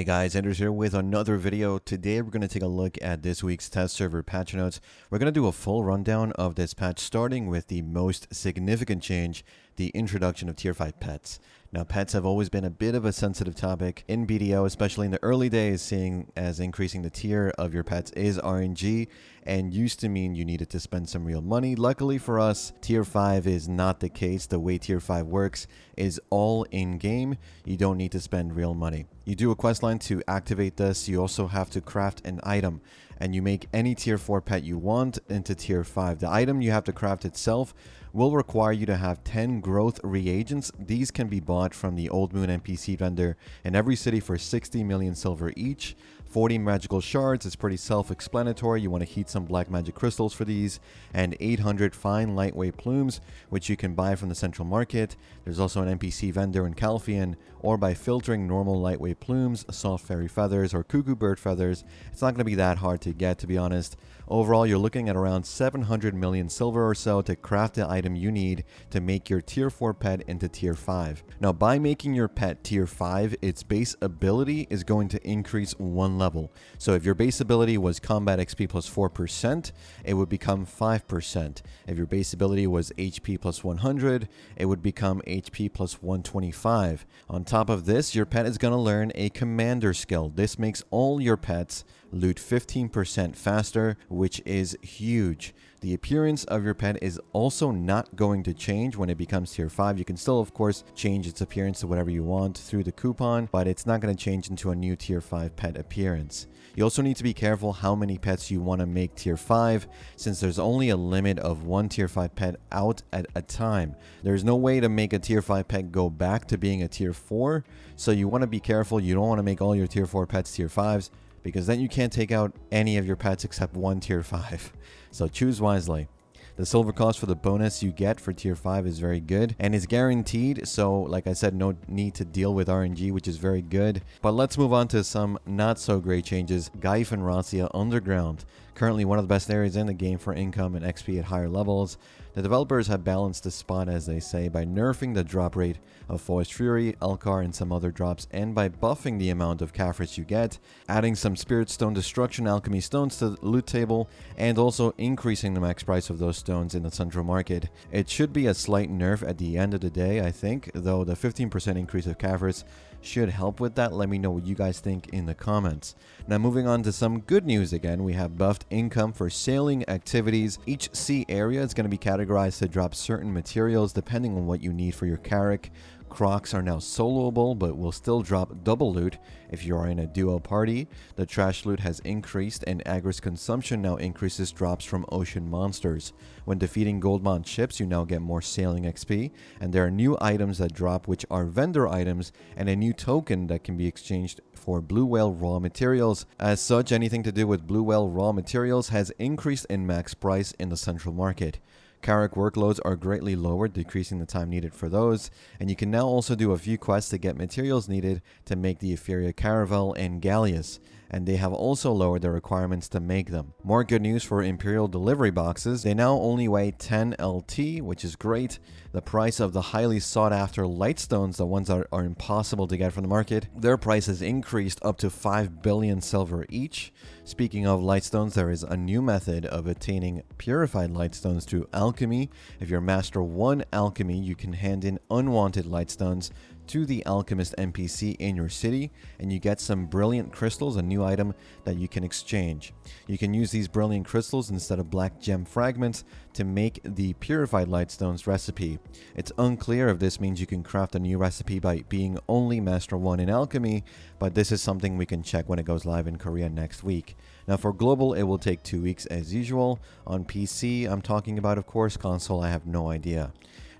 Hey guys, Anders here with another video. Today we're going to take a look at this week's test server patch notes. We're going to do a full rundown of this patch, starting with the most significant change, the introduction of tier 5 pets. Now, pets have always been a bit of a sensitive topic in BDO, especially in the early days, seeing as increasing the tier of your pets is RNG and used to mean you needed to spend some real money. Luckily for us, tier 5 is not the case. The way tier 5 works is all in-game. You don't need to spend real money. You do a quest line to activate this. You also have to craft an item, and you make any tier 4 pet you want into tier 5. The item you have to craft itself will require you to have 10 growth reagents. These can be bought from the Old Moon NPC vendor in every city for 60 million silver each. 40 magical shards is pretty self-explanatory. You want to heat some black magic crystals for these, and 800 fine lightweight plumes, which you can buy from the central market. There's also an NPC vendor in Calfian, or by filtering normal lightweight plumes, soft fairy feathers, or cuckoo bird feathers. It's not going to be that hard to get, to be honest. Overall, you're looking at around 700 million silver or so to craft the item you need to make your tier 4 pet into tier 5. Now, by making your pet tier 5, its base ability is going to increase 1 level. So if your base ability was combat XP plus 4%, it would become 5%. If your base ability was HP plus 100, it would become HP plus 125. On top of this, your pet is going to learn a commander skill. This makes all your pets loot 15% faster, which is huge. The appearance of your pet is also not going to change when it becomes tier 5. You can still, of course, change its appearance to whatever you want through the coupon, but it's not going to change into a new tier 5 pet appearance. You also need to be careful how many pets you want to make tier 5, since there's only a limit of 1 tier 5 pet out at a time. There's no way to make a tier 5 pet go back to being a tier 4, so you want to be careful. You don't want to make all your tier 4 pets tier 5s, because then you can't take out any of your pets except 1 tier 5. So choose wisely. The silver cost for the bonus you get for tier 5 is very good and is guaranteed, so like I said, no need to deal with RNG, which is very good. But let's move on to some not so great changes. Gyfin Rhasia Underground, currently one of the best areas in the game for income and XP at higher levels. The developers have balanced the spot, as they say, by nerfing the drop rate of Forest Fury, Elcar, and some other drops, and by buffing the amount of Caphras you get, adding some Spirit Stone Destruction Alchemy Stones to the loot table, and also increasing the max price of those stones in the central market. It should be a slight nerf at the end of the day, I think, though the 15% increase of Caphras should help with that. Let me know what you guys think in the comments. Now, moving on to some good news again, we have buffed income for sailing activities. Each sea area is going to be categorized to drop certain materials depending on what you need for your carrack. Crocs are now soloable, but will still drop double loot if you are in a duo party. The trash loot has increased, and Agris consumption now increases drops from ocean monsters. When defeating Goldmont ships, you now get more sailing XP, and there are new items that drop, which are vendor items, and a new token that can be exchanged for Blue Whale raw materials. As such, anything to do with Blue Whale raw materials has increased in max price in the central market. Carrack workloads are greatly lowered, decreasing the time needed for those, and you can now also do a few quests to get materials needed to make the Etheria Caravel and Galleus, and they have also lowered the requirements to make them. More good news for Imperial delivery boxes. They now only weigh 10 LT, which is great. The price of the highly sought after Lightstones, the ones that are impossible to get from the market, their price has increased up to 5 billion silver each. Speaking of Lightstones, there is a new method of attaining purified Lightstones through alchemy. If you're Master 1 Alchemy, you can hand in unwanted Lightstones to the alchemist NPC in your city, and you get some brilliant crystals, a new item that you can exchange. You can use these brilliant crystals instead of black gem fragments to make the purified Lightstones recipe. It's unclear if this means you can craft a new recipe by being only Master 1 in alchemy, but this is something we can check when it goes live in Korea next week. Now, for global, it will take 2 weeks as usual. On PC, I'm talking about, of course. Console, I have no idea.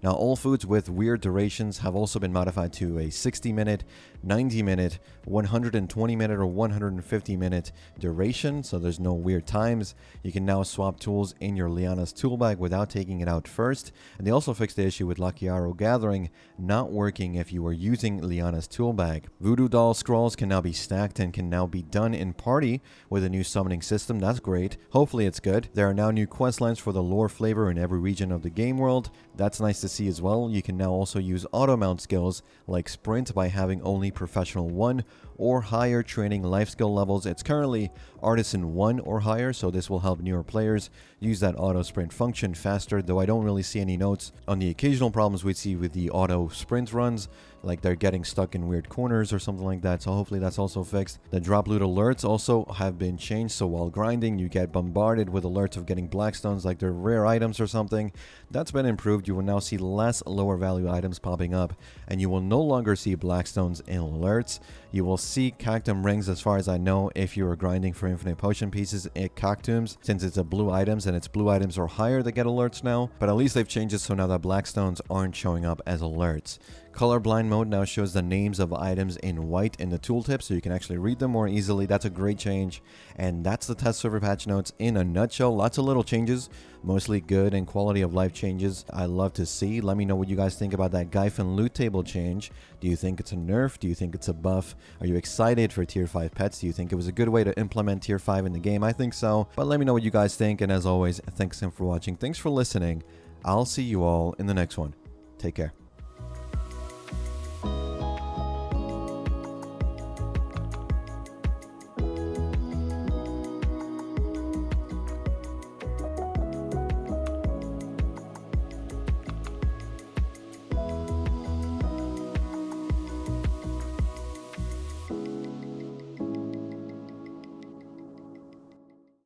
Now, all foods with weird durations have also been modified to a 60-minute, 90-minute, 120-minute, or 150-minute duration, so there's no weird times. You can now swap tools in your Liana's tool bag without taking it out first, and they also fixed the issue with Lucky Arrow Gathering not working if you were using Liana's tool bag. Voodoo doll scrolls can now be stacked and can now be done in party with a new summoning system. That's great. Hopefully it's good. There are now new quest lines for the lore flavor in every region of the game world. That's nice to see as well. You can now also use auto mount skills like sprint by having only professional 1 or higher training life skill levels. It's currently Artisan 1 or higher, so this will help newer players use that auto sprint function faster, though I don't really see any notes on the occasional problems we see with the auto sprint runs, like they're getting stuck in weird corners or something like that, so hopefully that's also fixed. The drop loot alerts also have been changed, so while grinding you get bombarded with alerts of getting blackstones like they're rare items or something. That's been improved. You will now see less lower value items popping up, and you will no longer see blackstones in alerts. You will see cactum rings, as far as I know, if you are grinding for infinite potion pieces at cactums, since it's a blue items and it's blue items or higher that get alerts now. But at least they've changed it so now that blackstones aren't showing up as alerts. Colorblind mode now shows the names of items in white in the tooltip, so you can actually read them more easily. That's a great change, and that's the test server patch notes in a nutshell. Lots of little changes, mostly good and quality of life changes I love to see. Let me know what you guys think about that Gyfin loot table change. Do you think it's a nerf? Do you think it's a buff? Are you excited for tier 5 pets? Do you think it was a good way to implement tier 5 in the game? I think so, but let me know what you guys think, and as always, thanks again for watching. Thanks for listening. I'll see you all in the next one. Take care.